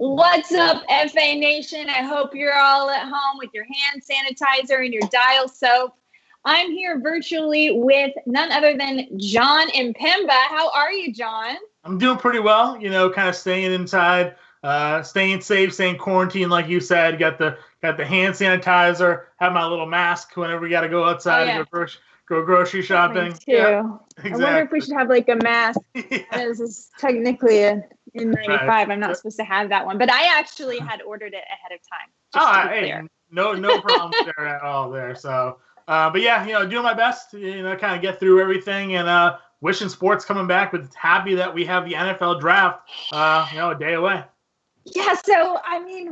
What's up, FA Nation? I hope you're all at home with your hand sanitizer and your dial soap. I'm here virtually with none other than Jon Impemba. How are you, Jon? I'm doing pretty well, kind of staying inside, staying safe, staying quarantined, like you said. Got the hand sanitizer, have my little mask whenever we got to go outside and go grocery shopping. Me too. Yeah, exactly. I wonder if we should have like a mask. This is technically in 95. Right. I'm not supposed to have that one, but I actually had ordered it ahead of time. Just to be clear. No problem there at all there. So, but yeah, doing my best, kind of get through everything and wishing sports coming back, but happy that we have the NFL draft, a day away. Yeah, so,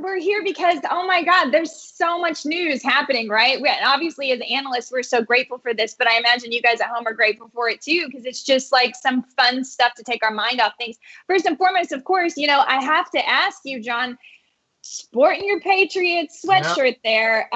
we're here because, oh my God, there's so much news happening, right? Obviously, as analysts, we're so grateful for this, but I imagine you guys at home are grateful for it too, because it's just like some fun stuff to take our mind off things. First and foremost, of course, I have to ask you, Jon, sporting your Patriots sweatshirt there.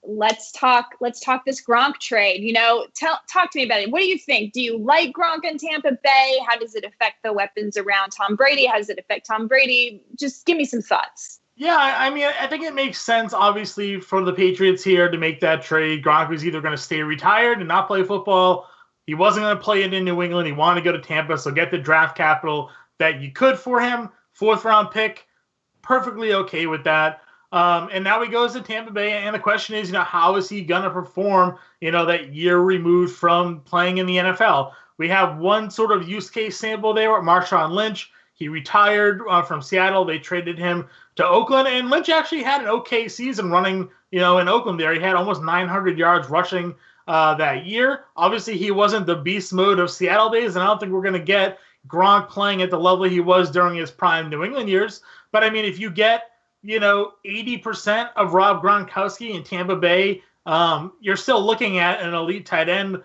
Let's talk this Gronk trade. Talk to me about it. What do you think? Do you like Gronk in Tampa Bay? How does it affect the weapons around Tom Brady? How does it affect Tom Brady? Just give me some thoughts. Yeah, I think it makes sense, obviously, for the Patriots here to make that trade. Gronk was either going to stay retired and not play football. He wasn't going to play it in New England. He wanted to go to Tampa, so get the draft capital that you could for him. 4th-round pick. Perfectly okay with that. And now he goes to Tampa Bay, and the question is, how is he going to perform, that year removed from playing in the NFL? We have one sort of use case sample there with Marshawn Lynch. He retired from Seattle. They traded him to Oakland, and Lynch actually had an okay season running, in Oakland there. He had almost 900 yards rushing that year. Obviously, he wasn't the beast mode of Seattle days, and I don't think we're going to get Gronk playing at the level he was during his prime New England years. But, if you get, 80% of Rob Gronkowski in Tampa Bay, you're still looking at an elite tight end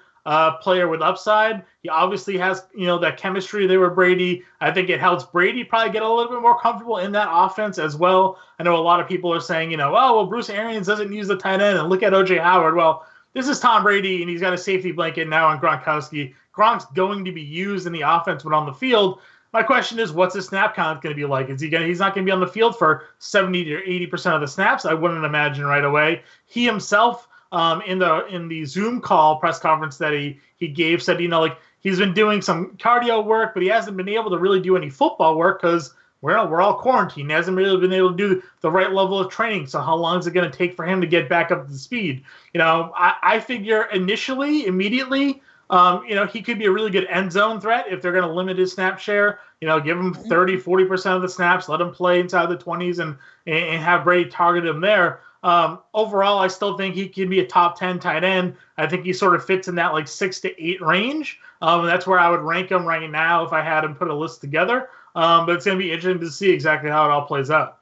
player with upside. He obviously has, that chemistry there with Brady. I think it helps Brady probably get a little bit more comfortable in that offense as well. I know a lot of people are saying, Bruce Arians doesn't use the tight end, and look at O.J. Howard. Well, this is Tom Brady, and he's got a safety blanket now on Gronkowski. Gronk's going to be used in the offense when on the field. My question is, what's his snap count going to be like? He's not going to be on the field for 70 to 80% of the snaps? I wouldn't imagine right away. He himself, in the Zoom call press conference that he gave, said, he's been doing some cardio work, but he hasn't been able to really do any football work because we're all quarantined. He hasn't really been able to do the right level of training. So how long is it going to take for him to get back up to speed? I figure immediately, he could be a really good end zone threat if they're going to limit his snap share. Give him 30, 40% of the snaps, let him play inside the 20s and have Brady target him there. Overall, I still think he can be a top 10 tight end. I think he sort of fits in that 6 to 8 range. And that's where I would rank him right now if I had him put a list together. But it's going to be interesting to see exactly how it all plays out.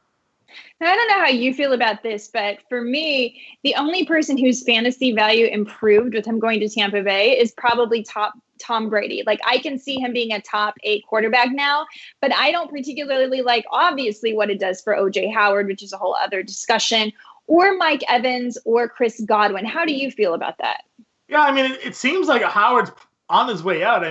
I don't know how you feel about this, but for me, the only person whose fantasy value improved with him going to Tampa Bay is probably Tom Brady. I can see him being a top 8 quarterback now, but I don't particularly like, obviously, what it does for O.J. Howard, which is a whole other discussion, or Mike Evans or Chris Godwin. How do you feel about that? Yeah, it seems like Howard's on his way out.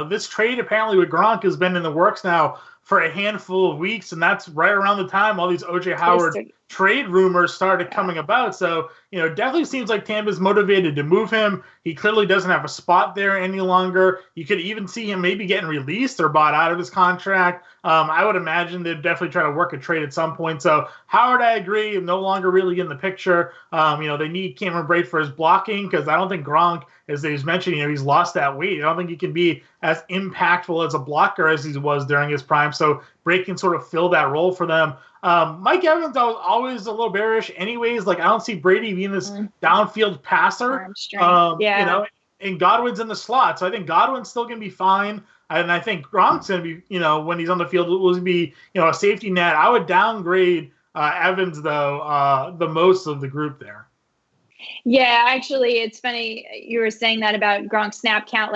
This trade apparently with Gronk has been in the works now for a handful of weeks, and that's right around the time all these O.J. Howard trade rumors started coming about. So, definitely seems like Tampa's motivated to move him. He clearly doesn't have a spot there any longer. You could even see him maybe getting released or bought out of his contract. I would imagine they'd definitely try to work a trade at some point. So Howard, I agree, no longer really in the picture. They need Cameron Brate for his blocking because I don't think Gronk, as he's mentioned, he's lost that weight. I don't think he can be as impactful as a blocker as he was during his prime. So Brate can sort of fill that role for them. Mike Evans, I was always a little bearish anyways. I don't see Brady being this downfield passer. And Godwin's in the slot. So I think Godwin's still going to be fine. And I think Gronk's going to be, when he's on the field, will be, a safety net. I would downgrade Evans, though, the most of the group there. Yeah, actually, it's funny you were saying that about Gronk's snap count.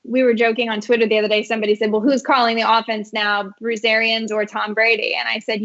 We were joking on Twitter the other day. Somebody said, well, who's calling the offense now, Bruce Arians or Tom Brady? And I said,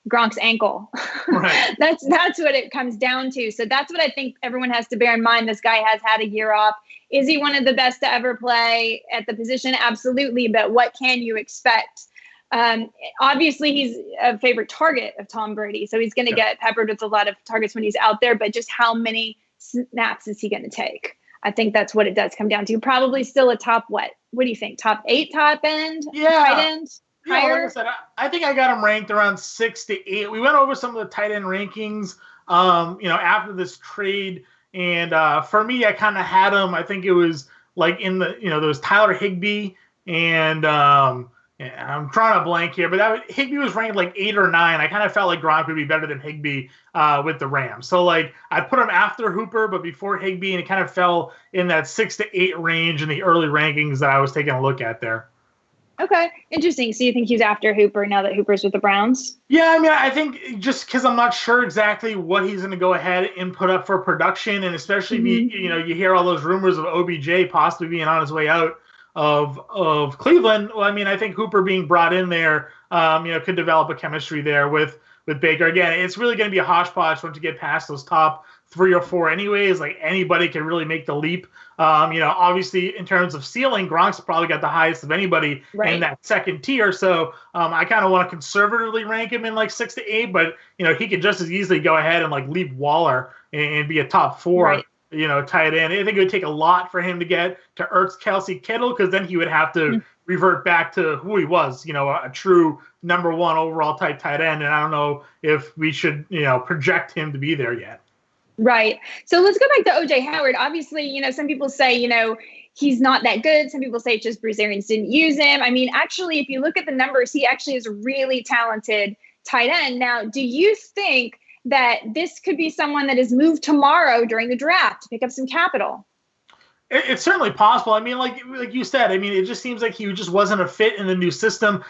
Gronk's ankle. Right. That's what it comes down to. So that's what I think everyone has to bear in mind. This guy has had a year off. Is he one of the best to ever play at the position? Absolutely. But what can you expect Obviously, he's a favorite target of Tom Brady, so he's going to get peppered with a lot of targets when he's out there. But just how many snaps is he going to take? I think that's what it does come down to. Probably still a top what? What do you think? Top 8, top end, tight end, higher? Like I said, I think I got him ranked around 6 to 8. We went over some of the tight end rankings, after this trade, and for me, I kind of had him. I think it was like in the, there was Tyler Higbee and. I'm trying to blank here, but Higbee was ranked like 8 or 9. I kind of felt like Gronk would be better than Higbee with the Rams. So like I put him after Hooper, but before Higbee, and it kind of fell in that 6 to 8 range in the early rankings that I was taking a look at there. Okay, interesting. So you think he's after Hooper now that Hooper's with the Browns? Yeah, I mean, I think just because I'm not sure exactly what he's going to go ahead and put up for production, and especially you hear all those rumors of OBJ possibly being on his way out of Cleveland. Well, I mean, I think Hooper being brought in there, could develop a chemistry there with Baker. Again, it's really going to be a hodgepodge once you get past those top 3 or 4 anyways. Like anybody can really make the leap. Obviously in terms of ceiling, Gronk's probably got the highest of anybody in that second tier. So I kind of want to conservatively rank him in like 6 to 8, but he could just as easily go ahead and like leap Waller and be a top 4. Right. Tight end. I think it would take a lot for him to get to Ertz, Kelsey, Kittle, because then he would have to revert back to who he was, a true number 1 overall type tight end. And I don't know if we should, project him to be there yet. Right. So let's go back to O.J. Howard. Obviously, some people say, he's not that good. Some people say it's just Bruce Arians didn't use him. I mean, actually, if you look at the numbers, he actually is a really talented tight end. Now, do you think that this could be someone that is moved tomorrow during the draft to pick up some capital? It's certainly possible. I mean, like you said, I mean, it just seems like he just wasn't a fit in the new system.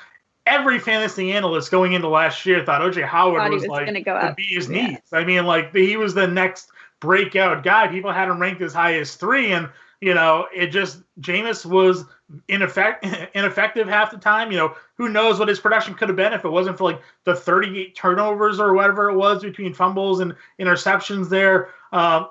Every fantasy analyst going into last year thought O.J. Howard was like the bee's knees. I mean, like he was the next breakout guy. People had him ranked as high as 3, and it just Jameis was ineffective half the time. Who knows what his production could have been if it wasn't for like the 38 turnovers or whatever it was between fumbles and interceptions there.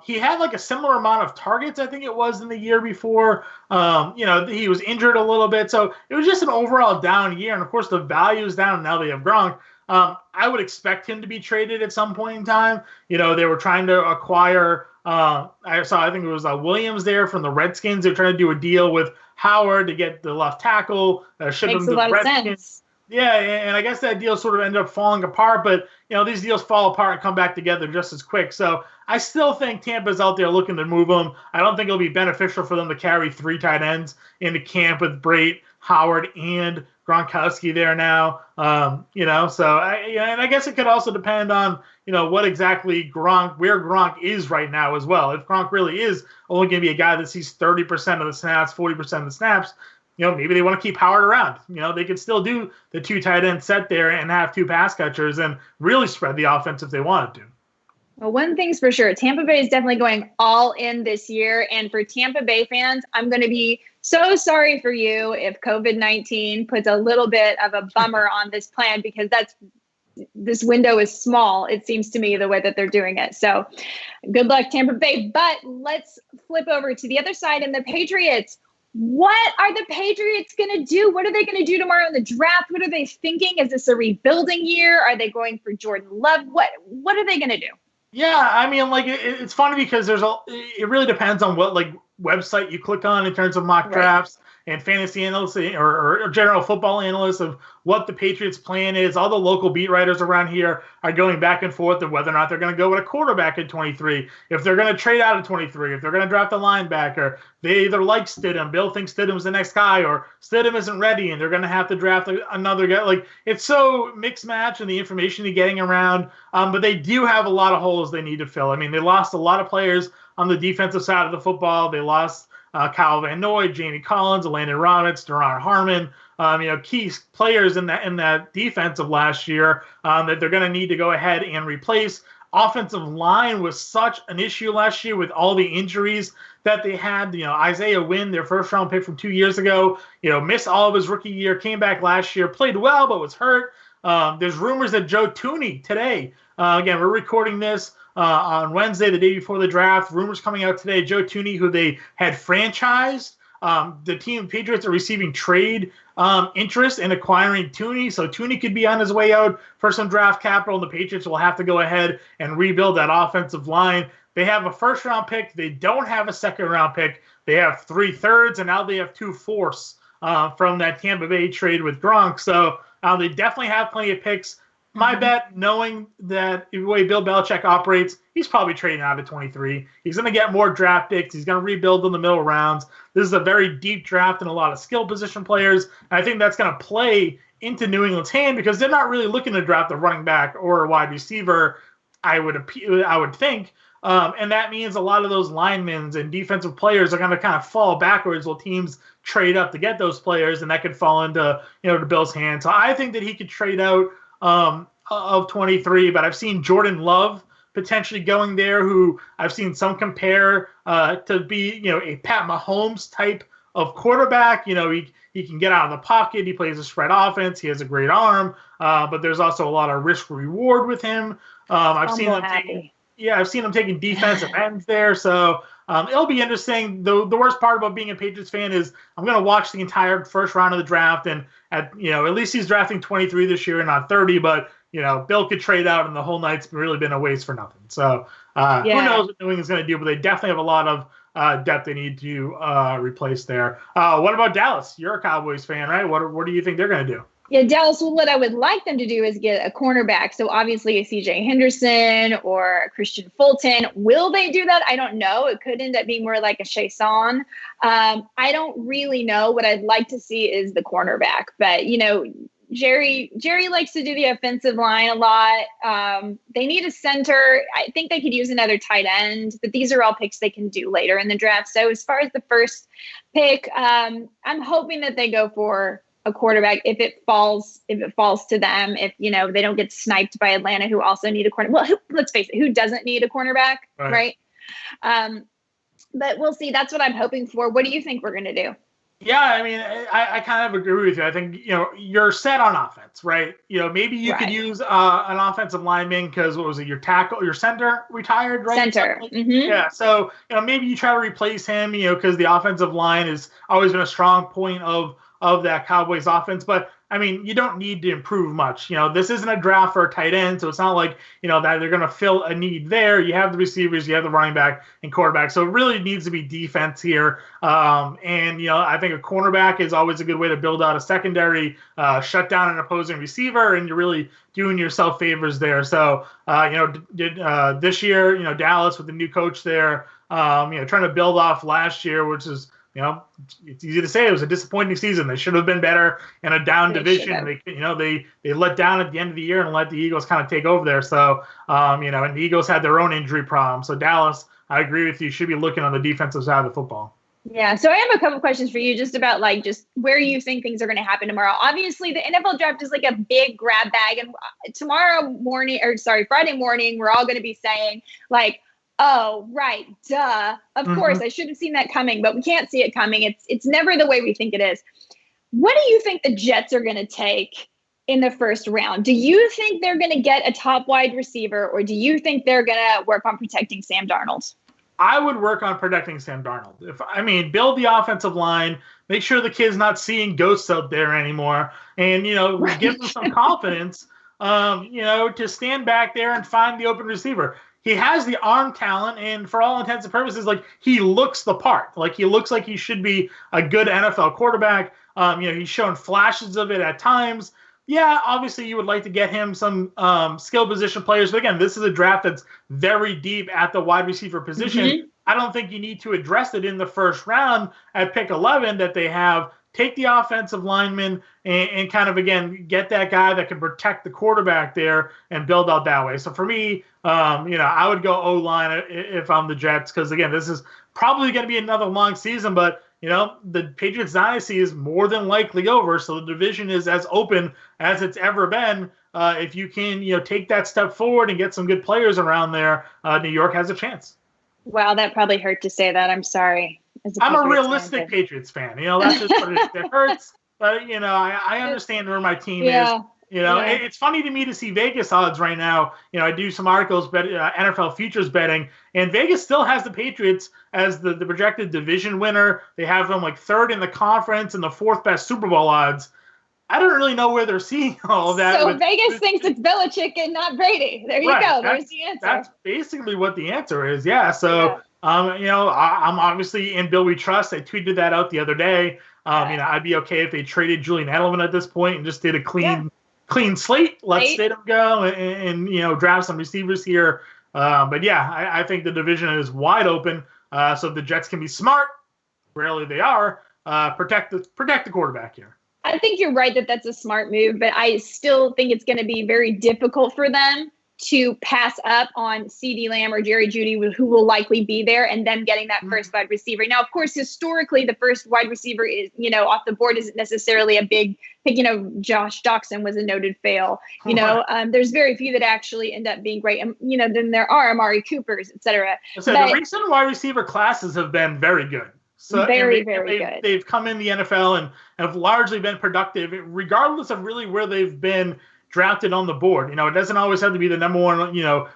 He had like a similar amount of targets, I think it was, in the year before. He was injured a little bit. So it was just an overall down year. And of course the value is down. Now they have Gronk. I would expect him to be traded at some point in time. They were trying to acquire I think it was Williams there from the Redskins. They're trying to do a deal with Howard to get the left tackle. Ship him to the Redskins. Yeah, and I guess that deal sort of ended up falling apart. But, these deals fall apart and come back together just as quick. So I still think Tampa's out there looking to move him. I don't think it'll be beneficial for them to carry 3 tight ends into camp with Brate, Howard, and Gronkowski there now. So I guess it could also depend on, what exactly where Gronk is right now as well. If Gronk really is only going to be a guy that sees 30% of the snaps, 40% of the snaps, maybe they want to keep Howard around. They could still do the 2 tight end set there and have 2 pass catchers and really spread the offense if they wanted to. Well, one thing's for sure, Tampa Bay is definitely going all in this year. And for Tampa Bay fans, I'm going to be so sorry for you if COVID-19 puts a little bit of a bummer on this plan, because this window is small, it seems to me, the way that they're doing it. So good luck, Tampa Bay. But let's flip over to the other side and the Patriots. What are the Patriots going to do? What are they going to do tomorrow in the draft? What are they thinking? Is this a rebuilding year? Are they going for Jordan Love? What are they going to do? Yeah, I mean, like it's funny because it really depends on what like website you click on in terms of mock drafts and fantasy analysts or general football analysts of what the Patriots' plan is. All the local beat writers around here are going back and forth of whether or not they're going to go with a quarterback at 23, if they're going to trade out at 23, if they're going to draft a linebacker. They either like Stidham, Bill thinks Stidham's the next guy, or Stidham isn't ready and they're going to have to draft another guy. Like, it's so mixed match and the information you're getting around. But they do have a lot of holes they need to fill. I mean, they lost a lot of players on the defensive side of the football. They lost Kyle Van Noy, Jamie Collins, Landon Roberts, Duron Harmon, key players in that defense of last year that they're going to need to go ahead and replace. Offensive line was such an issue last year with all the injuries that they had. Isaiah Wynn, their first-round pick from 2 years ago, missed all of his rookie year, came back last year, played well but was hurt. There's rumors that Joe Thuney today, again, we're recording this on Wednesday, the day before the draft. Rumors coming out today, Joe Thuney, who they had franchised The Patriots are receiving trade interest in acquiring Tooney, so Tooney could be on his way out for some draft capital, and the Patriots will have to go ahead and rebuild that offensive line. They have a first-round pick. They don't have a second-round pick. They have 3/3, and now they have 2/4 from that Tampa Bay trade with Gronk. So they definitely have plenty of picks. My bet, knowing that the way Bill Belichick operates, he's probably trading out of 23. He's going to get more draft picks. He's going to rebuild in the middle rounds. This is a very deep draft and a lot of skill position players. And I think that's going to play into New England's hand because they're not really looking to draft a running back or a wide receiver, I would think. And that means a lot of those linemen and defensive players are going to kind of fall backwards while teams trade up to get those players, and that could fall into the Bills' hands. So I think that he could trade out of 23, but I've seen Jordan Love potentially going there, who I've seen some compare to be a Pat Mahomes type of quarterback. He can get out of the pocket. He plays a spread offense. He has a great arm, but there's also a lot of risk reward with him. I've seen him taking defensive ends there. So it'll be interesting. The worst part about being a Patriots fan is I'm going to watch the entire first round of the draft, and at least he's drafting 23 this year and not 30. But Bill could trade out, and the whole night's really been a waste for nothing. So who knows what New England's going to do? But they definitely have a lot of depth they need to replace there. What about Dallas? You're a Cowboys fan, right? What do you think they're going to do? Yeah, Dallas, what I would like them to do is get a cornerback. So obviously a CJ Henderson or a Christian Fulton. Will they do that? I don't know. It could end up being more like a Chason. I don't really know. What I'd like to see is the cornerback. But, Jerry likes to do the offensive line a lot. They need a center. I think they could use another tight end, but these are all picks they can do later in the draft. So as far as the first pick, I'm hoping that they go for a quarterback if it falls to them, if they don't get sniped by Atlanta, who also need a corner. Well, let's face it, who doesn't need a cornerback, right? But we'll see. That's what I'm hoping for. What do you think we're going to do? Yeah, I mean, I kind of agree with you. I think you're set on offense, right? Maybe you could use an offensive lineman because what was it? Your center retired, right? Center. Mm-hmm. Yeah, so maybe you try to replace him, because the offensive line has always been a strong point of that Cowboys offense. But I mean, you don't need to improve much. This isn't a draft for a tight end, so it's not like, that they're going to fill a need there. You have the receivers, you have the running back and quarterback. So it really needs to be defense here. And I think a cornerback is always a good way to build out a secondary, shut down an opposing receiver, and you're really doing yourself favors there. So, this year, Dallas with the new coach there, trying to build off last year, which is, it's easy to say it was a disappointing season. They should have been better in a down division. They let down at the end of the year and let the Eagles kind of take over there. So, and the Eagles had their own injury problem. So Dallas, I agree with you, should be looking on the defensive side of the football. Yeah. So I have a couple questions for you just about just where you think things are going to happen tomorrow. Obviously, the NFL draft is like a big grab bag. And Friday morning, we're all going to be saying oh, right, duh. Of course, I should have seen that coming, but we can't see it coming. It's never the way we think it is. What do you think the Jets are going to take in the first round? Do you think they're going to get a top wide receiver, or do you think they're going to work on protecting Sam Darnold? I would work on protecting Sam Darnold. Build the offensive line, make sure the kid's not seeing ghosts out there anymore, and, give him some confidence, to stand back there and find the open receiver. He has the arm talent, and for all intents and purposes, he looks the part. He looks like he should be a good NFL quarterback. He's shown flashes of it at times. Yeah, obviously you would like to get him some skill position players. But again, this is a draft that's very deep at the wide receiver position. Mm-hmm. I don't think you need to address it in the first round at pick 11 that they have. Take the offensive lineman and kind of, again, get that guy that can protect the quarterback there and build out that way. So for me, I would go O-line if I'm the Jets because, again, this is probably going to be another long season. But, the Patriots dynasty is more than likely over. So the division is as open as it's ever been. If you can, take that step forward and get some good players around there, New York has a chance. Wow, that probably hurt to say that. I'm sorry. I'm a realistic Patriots fan. That's just what it hurts. But, I understand where my team is. It's funny to me to see Vegas odds right now. I do some articles, NFL futures betting, and Vegas still has the Patriots as the projected division winner. They have them like third in the conference and the fourth best Super Bowl odds. I don't really know where they're seeing all of that. So Vegas thinks it's Belichick and not Brady. There you go. There's the answer. That's basically what the answer is. Yeah. So, I'm obviously in Bill We Trust. I tweeted that out the other day. I'd be okay if they traded Julian Edelman at this point and just did a clean slate. Let's let him go and draft some receivers here. I think the division is wide open. So the Jets can be smart. Rarely they are. Protect the quarterback here. I think you're right that that's a smart move, but I still think it's going to be very difficult for them to pass up on CeeDee Lamb or Jerry Jeudy, who will likely be there, and them getting that first wide receiver. Now, of course, historically, the first wide receiver is, off the board isn't necessarily a big pick. Josh Doxson was a noted fail. There's very few that actually end up being great. And, then there are Amari Coopers, et cetera. So the recent wide receiver classes have been very good. So very good. They've come in the NFL and have largely been productive, regardless of really where they've been drafted on the board. It doesn't always have to be the number one,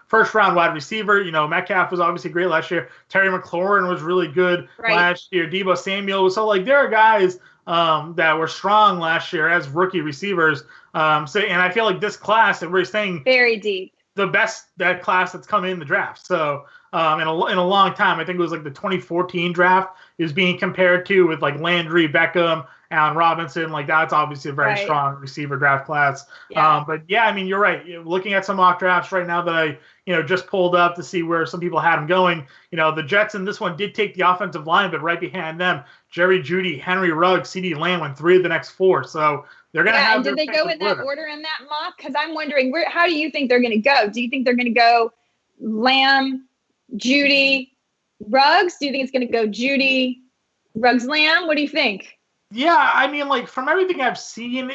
first round wide receiver. Metcalf was obviously great last year. Terry McLaurin was really good last year. Deebo Samuel. So there are guys that were strong last year as rookie receivers. And I feel like this class that we're saying very deep, the best that class that's come in the draft. So in a long time, I think it was like the 2014 draft is being compared to with like Landry, Beckham, Allen Robinson. Like that's obviously a very strong receiver draft class. Yeah. You're right. Looking at some mock drafts right now that I just pulled up to see where some people had them going. The Jets in this one did take the offensive line, but right behind them, Jerry Jeudy, Henry Ruggs, CeeDee Lamb went 3 of the next 4. So they're going to have. Did they go in that order in that mock? Because I'm wondering how do you think they're going to go? Do you think they're going to go Lamb, Jeudy, Ruggs? Do you think it's going to go Jeudy, Ruggs, Lamb? What do you think? Yeah, from everything I've seen,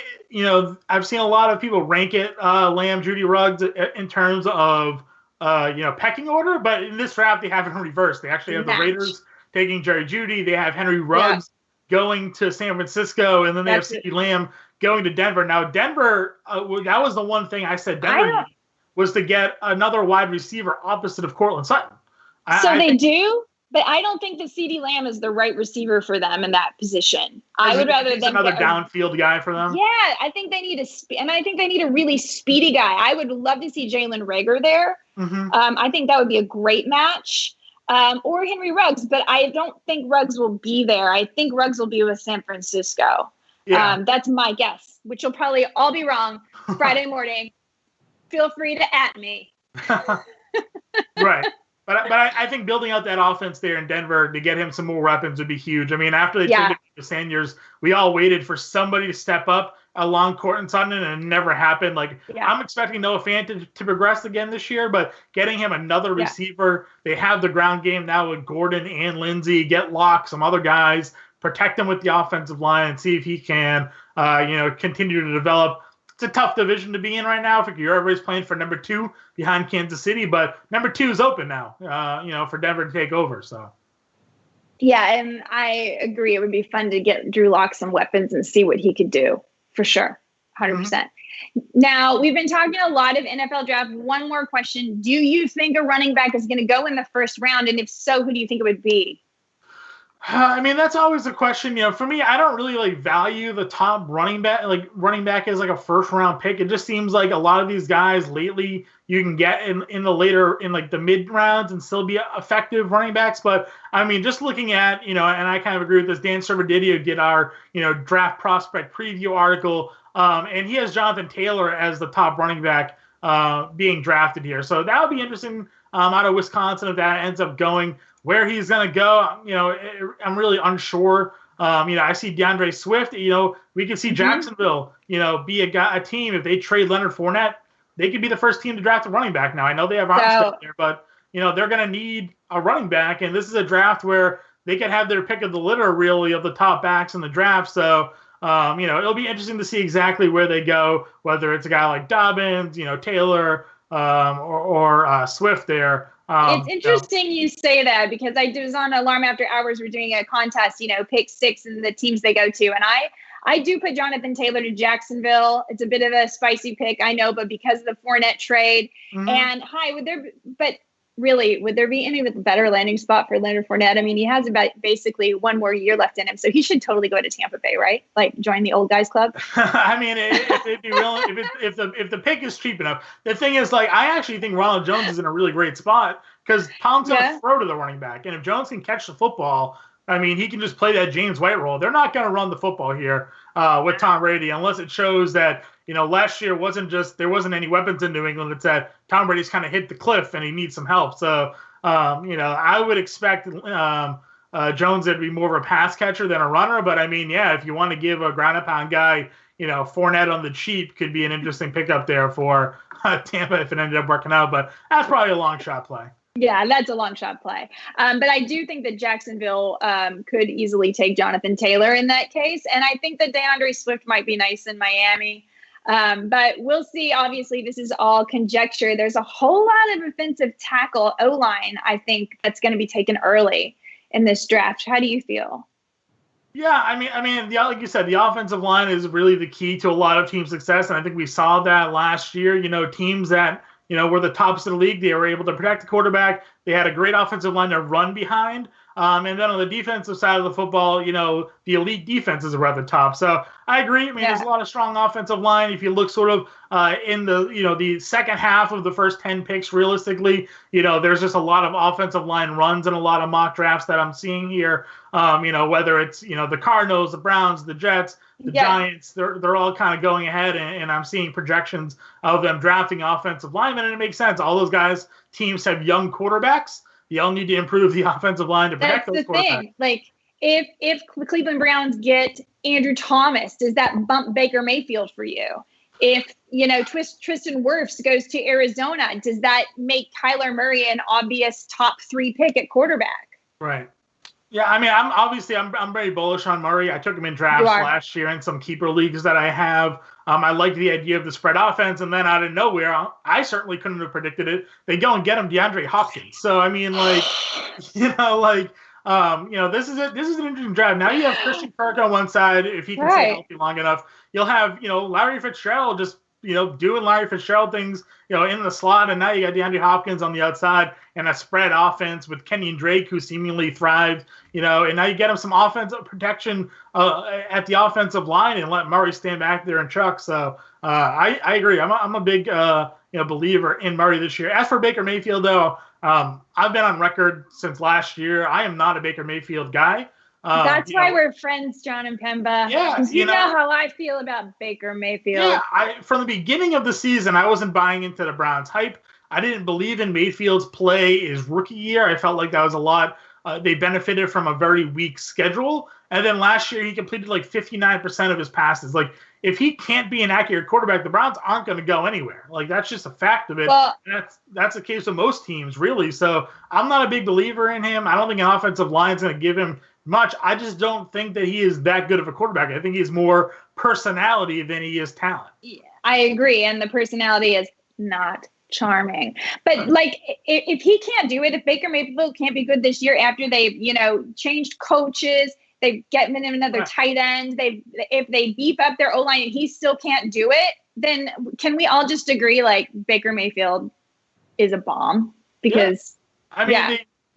I've seen a lot of people rank it Lamb, Jeudy, Ruggs in terms of pecking order, but in this draft they have it in reverse. They actually have the Raiders taking Jerry Jeudy. They have Henry Ruggs going to San Francisco, and then they have CeeDee Lamb going to Denver. Now, Denver, that was the one thing I said Denver needed, was to get another wide receiver opposite of Cortland Sutton. They do, but I don't think that CeeDee Lamb is the right receiver for them in that position. I would rather them another downfield guy for them. Yeah, I think they need I think they need a really speedy guy. I would love to see Jalen Reagor there. I think that would be a great match. Or Henry Ruggs, but I don't think Ruggs will be there. I think Ruggs will be with San Francisco. Yeah. That's my guess, which will probably all be wrong. Friday morning, feel free to @ me. Right. But I think building out that offense there in Denver to get him some more weapons would be huge. After they traded the Sanders, we all waited for somebody to step up along Cortland Sutton, and it never happened. I'm expecting Noah Fant to progress again this year, but getting him another receiver, they have the ground game now with Gordon and Lindsey, get Locke, some other guys, protect him with the offensive line, and see if he can, continue to develop. It's a tough division to be in right now. I think everybody's playing for number 2 behind Kansas City, but number 2 is open now, for Denver to take over. So. Yeah, and I agree. It would be fun to get Drew Lock some weapons and see what he could do, for sure, 100%. Now, we've been talking a lot of NFL draft. One more question. Do you think a running back is going to go in the first round? And if so, who do you think it would be? That's always a question. For me, I don't really value the top running back. Running back as a first round pick. It just seems like a lot of these guys lately you can get in the later in the mid rounds and still be effective running backs. But just looking at and I kind of agree with this. Dan Servadidio did our draft prospect preview article, and he has Jonathan Taylor as the top running back being drafted here. So that would be interesting out of Wisconsin if that ends up going. Where he's going to go, I'm really unsure. I see DeAndre Swift. We could see Jacksonville, be a team. If they trade Leonard Fournette, they could be the first team to draft a running back. Now, I know they have Armstead there, but, they're going to need a running back. And this is a draft where they could have their pick of the litter, really, of the top backs in the draft. So, it'll be interesting to see exactly where they go, whether it's a guy like Dobbins, Taylor, or Swift there. It's interesting you say that because I was on Alarm After Hours. We're doing a contest, pick 6 and the teams they go to. And I do put Jonathan Taylor to Jacksonville. It's a bit of a spicy pick, I know, but because of the Fournette trade. And would there be any better landing spot for Leonard Fournette? I mean, he has about basically one more year left in him, so he should totally go to Tampa Bay, right? Like join the old guys club. I mean, if it'd be real, if the pick is cheap enough. The thing is, like, I actually think Ronald Jones is in a really great spot because Tom's going to throw to the running back, and if Jones can catch the football, I mean, he can just play that James White role. They're not going to run the football here with Tom Brady unless it shows that, last year there wasn't any weapons in New England. It's that Tom Brady's kind of hit the cliff and he needs some help. So, I would expect Jones to be more of a pass catcher than a runner. But I mean, if you want to give a ground and pound guy, Fournette on the cheap could be an interesting pickup there for Tampa if it ended up working out. But that's probably a long shot play. Yeah, that's a long shot play. But I do think that Jacksonville could easily take Jonathan Taylor in that case. And I think that DeAndre Swift might be nice in Miami. But we'll see. Obviously, this is all conjecture. There's a whole lot of offensive tackle O-line, I think, that's going to be taken early in this draft. How do you feel? Yeah, I mean, like you said, the offensive line is really the key to a lot of team success. And I think we saw that last year. Teams that were the tops of the league. They were able to protect the quarterback. They had a great offensive line to run behind. And then on the defensive side of the football, the elite defenses are at the top. So I agree. I mean, there's a lot of strong offensive line. If you look sort of in the second half of the first 10 picks, realistically, there's just a lot of offensive line runs and a lot of mock drafts that I'm seeing here. Whether it's, the Cardinals, the Browns, the Jets, the Giants, they're all kind of going ahead, and I'm seeing projections of them drafting offensive linemen, and it makes sense. All those teams have young quarterbacks. You all need to improve the offensive line to protect those quarterbacks. That's the thing. Like, if Cleveland Browns get Andrew Thomas, does that bump Baker Mayfield for you? If, Tristan Wirfs goes to Arizona, does that make Kyler Murray an obvious top 3 pick at quarterback? Right. Yeah, I mean, I'm very bullish on Murray. I took him in drafts last year in some keeper leagues that I have. I like the idea of the spread offense, and then out of nowhere, I certainly couldn't have predicted it. They go and get him DeAndre Hopkins. So I mean, this is an interesting draft. Now you have Christian Kirk on one side if he can stay healthy long enough. You'll have Larry Fitzgerald just doing Larry Fitzgerald things, in the slot. And now you got DeAndre Hopkins on the outside and a spread offense with Kenyon Drake, who seemingly thrived, and now you get him some offensive protection at the offensive line and let Murray stand back there and chuck. So I agree. I'm a big, believer in Murray this year. As for Baker Mayfield, though, I've been on record since last year. I am not a Baker Mayfield guy. That's why we're friends, Jon Impemba. Yeah, you know how I feel about Baker Mayfield. Yeah, from the beginning of the season, I wasn't buying into the Browns' hype. I didn't believe in Mayfield's play his rookie year. I felt like that was a lot. They benefited from a very weak schedule. And then last year, he completed like 59% of his passes. Like, if he can't be an accurate quarterback, the Browns aren't going to go anywhere. Like, that's just a fact of it. Well, that's the case with most teams, really. So I'm not a big believer in him. I don't think an offensive line is going to give him much. I just don't think that he is that good of a quarterback. I think he's more personality than he is talent. Yeah, I agree. And the personality is not charming. But like, if he can't do it, if Baker Mayfield can't be good this year after they've, changed coaches, they get him another tight end, if they beef up their O-line and he still can't do it, then can we all just agree like Baker Mayfield is a bomb? Because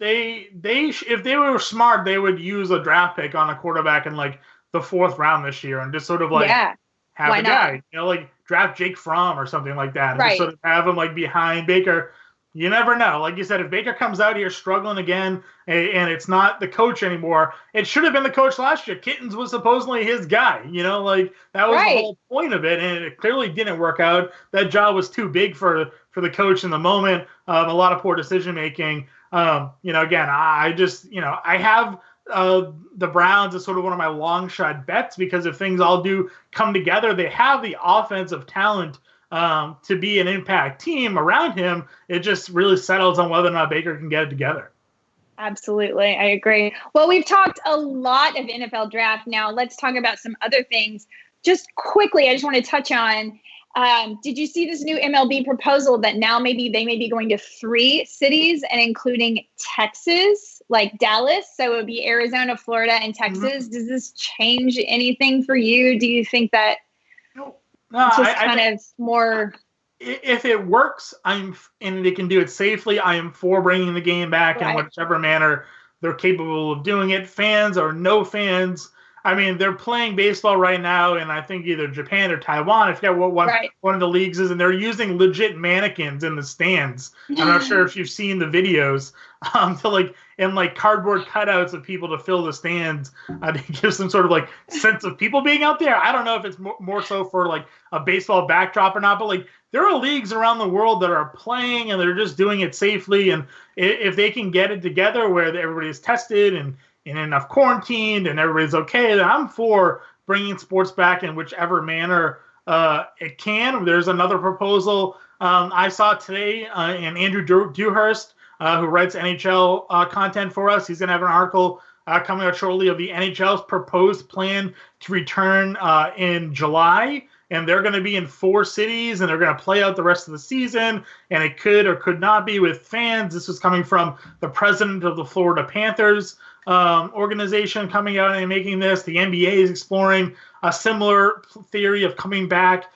They if they were smart, they would use a draft pick on a quarterback in like the 4th round this year and just sort of like have a guy, like draft Jake Fromm or something like that, and just sort of have him like behind Baker. You never know. Like you said, if Baker comes out here struggling again and it's not the coach anymore, it should have been the coach last year. Kittens was supposedly his guy, like that was the whole point of it. And it clearly didn't work out. That job was too big for the coach in the moment. A lot of poor decision making. Again, I just, I have the Browns as sort of one of my long shot bets because if things all do come together, they have the offensive talent to be an impact team around him. It just really settles on whether or not Baker can get it together. Absolutely. I agree. Well, we've talked a lot of NFL draft. Now let's talk about some other things. Just quickly, I just want to touch on, did you see this new MLB proposal that now maybe they may be going to 3 cities and including Texas like Dallas. So it would be Arizona, Florida, and Texas. Does this change anything for you? Do you think that more? If it works, and they can do it safely, I am for bringing the game back in whichever manner they're capable of doing it. Fans or no fans. I mean, they're playing baseball right now in, I think, either Japan or Taiwan. I forget what one of the leagues is, and they're using legit mannequins in the stands. I'm not sure if you've seen the videos, and cardboard cutouts of people to fill the stands to give some sort of sense of people being out there. I don't know if it's more so for a baseball backdrop or not, but there are leagues around the world that are playing and they're just doing it safely. And if they can get it together where everybody is tested and enough quarantined and everybody's okay, then I'm for bringing sports back in whichever manner it can. There's another proposal I saw today, and Andrew Dewhurst, who writes NHL content for us, he's going to have an article coming out shortly of the NHL's proposed plan to return in July. And they're going to be in 4 cities, and they're going to play out the rest of the season. And it could or could not be with fans. This was coming from the president of the Florida Panthers organization coming out and making this. The NBA is exploring a similar theory of coming back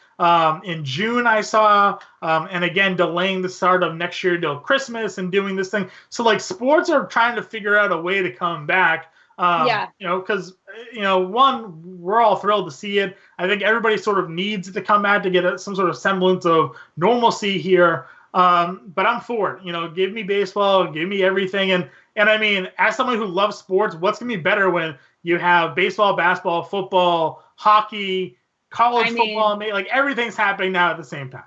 in June, I saw, and again, delaying the start of next year till Christmas and doing this thing. So, sports are trying to figure out a way to come back. Because, one, we're all thrilled to see it. I think everybody sort of needs it to come back to get some sort of semblance of normalcy here. But I'm for it. Give me baseball, give me everything. And I mean, as someone who loves sports, what's going to be better when you have baseball, basketball, football, hockey, college football, everything's happening now at the same time.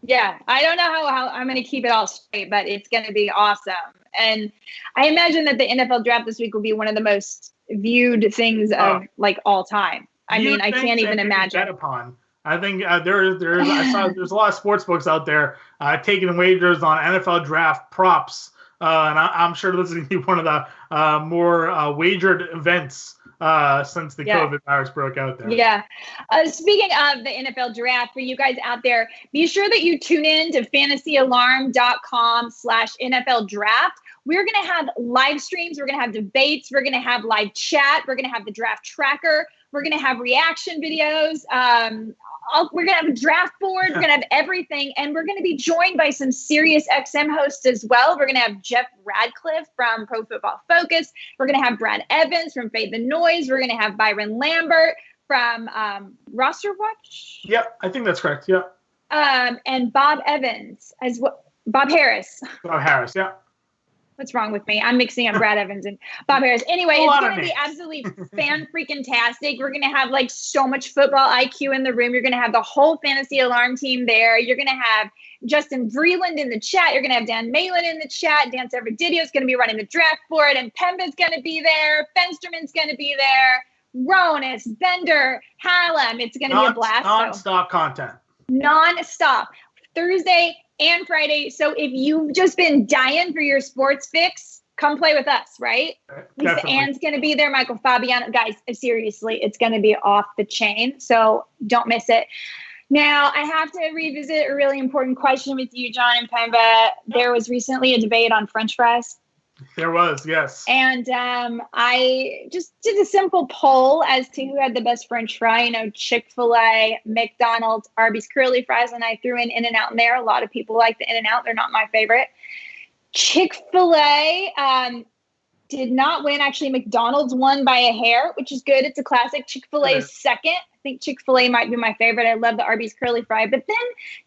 Yeah, I don't know how I'm going to keep it all straight, but it's going to be awesome. And I imagine that the NFL draft this week will be one of the most viewed things of all time. I mean, I can't even imagine. Bet upon. I think I saw there's a lot of sports books out there taking wagers on NFL draft props, and I'm sure this is going to be one of the more wagered events since the COVID virus broke out there. Yeah. Speaking of the NFL draft, for you guys out there, be sure that you tune in to fantasyalarm.com/NFL draft. We're going to have live streams. We're going to have debates. We're going to have live chat. We're going to have the draft tracker. We're going to have reaction videos. We're going to have a draft board. We're going to have everything. And we're going to be joined by some Sirius XM hosts as well. We're going to have Jeff Radcliffe from Pro Football Focus. We're going to have Brad Evans from Fade the Noise. We're going to have Byron Lambert from Roster Watch. Yep, I think that's correct. Yeah. And Bob Evans as well. Bob Harris. Bob Harris, yeah. What's wrong with me? I'm mixing up Brad Evans and Bob Harris. Anyway, it's going to be absolutely fan-freaking-tastic. We're going to have so much football IQ in the room. You're going to have the whole Fantasy Alarm team there. You're going to have Justin Vreeland in the chat. You're going to have Dan Malin in the chat. Dan Servididio's is going to be running the draft board. And Pemba's going to be there. Fensterman's going to be there. Ronis, Bender, Hallam. It's going to be a blast. Non-stop content. Non-stop. Thursday and Friday. So if you've just been dying for your sports fix, come play with us, right? Lisa Ann's going to be there. Michael Fabiano. Guys, seriously, it's going to be off the chain. So don't miss it. Now, I have to revisit a really important question with you, Jon Impemba. There was recently a debate on French fries. There was, yes. And I just did a simple poll as to who had the best French fry. Chick-fil-A, McDonald's, Arby's curly fries, and I threw In-N-Out in there. A lot of people like the In-N-Out. They're not my favorite. Chick-fil-A did not win. Actually, McDonald's won by a hair, which is good. It's a classic. Chick-fil-A is second. I think Chick-fil-A might be my favorite. I love the Arby's curly fry. But then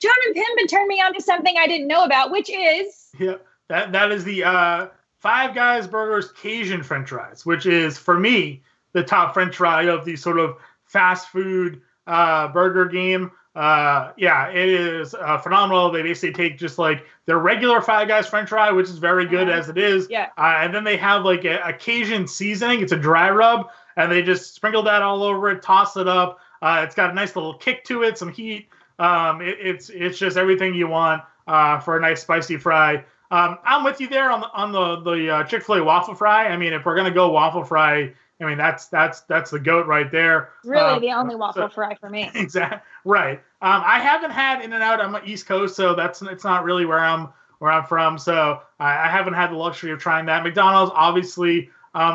Jon Impemba turned me on to something I didn't know about, which is... Yeah, that is the... Five Guys Burgers Cajun French fries, which is, for me, the top French fry of the sort of fast food burger game. It is phenomenal. They basically take just their regular Five Guys French fry, which is very good as it is. Yeah. And then they have a Cajun seasoning. It's a dry rub, and they just sprinkle that all over it, toss it up. It's got a nice little kick to it, some heat. It's just everything you want for a nice spicy fry. I'm with you there on the Chick-fil-A waffle fry. I mean, if we're gonna go waffle fry, I mean that's the goat right there. Really, the only waffle fry for me. Exactly right. I haven't had In-N-Out on the East Coast, so it's not really where I'm where I'm from, so I haven't had the luxury of trying that. McDonald's obviously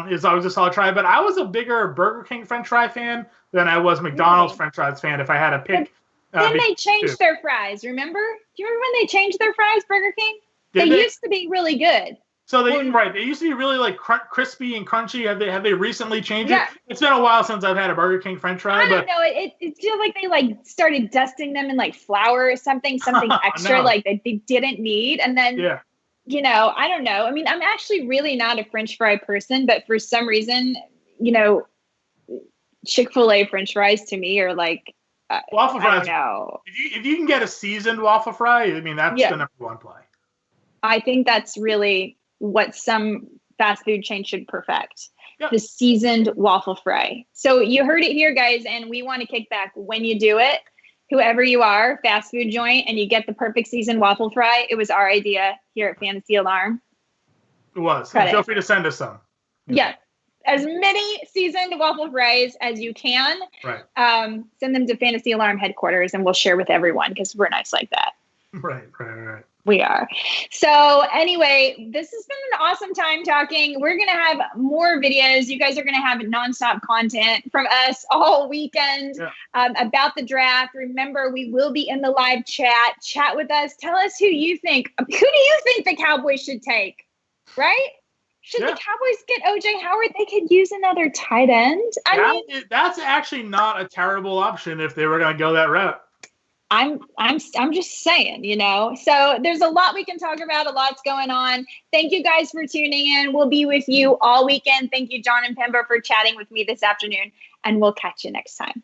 is always a solid try, but I was a bigger Burger King French fry fan than I was McDonald's French fries fan. If I had to pick, then they changed their fries. Remember? Do you remember when they changed their fries, Burger King? They used to be really good. So they used to be really like crispy and crunchy. Have they recently changed it? It's been a while since I've had a Burger King French fry. I don't know. It feels like they like started dusting them in like flour or something extra like that they didn't need, and then you know, I don't know. I mean, I'm actually really not a French fry person, but for some reason, you know, Chick-fil-A French fries to me are like waffle fries. I don't know. If you can get a seasoned waffle fry, I mean that's the number one play. I think that's really what some fast food chain should perfect. Yep. The seasoned waffle fry. So you heard it here, guys, and we want to kick back when you do it. Whoever you are, fast food joint, and you get the perfect seasoned waffle fry. It was our idea here at Fantasy Alarm. It was. And feel free to send us some. Yeah. As many seasoned waffle fries as you can. Right. Send them to Fantasy Alarm headquarters, and we'll share with everyone because we're nice like that. Right. We are. So anyway, this has been an awesome time talking. We're going to have more videos. You guys are going to have nonstop content from us all weekend about the draft. Remember, we will be in the live chat. Chat with us. Tell us who you think. Who do you think the Cowboys should take? Right? Should the Cowboys get OJ Howard? They could use another tight end. I mean, that's actually not a terrible option if they were going to go that route. I'm just saying, you know. So there's a lot we can talk about. A lot's going on. Thank you guys for tuning in. We'll be with you all weekend. Thank you, Jon Impemba, for chatting with me this afternoon, and we'll catch you next time.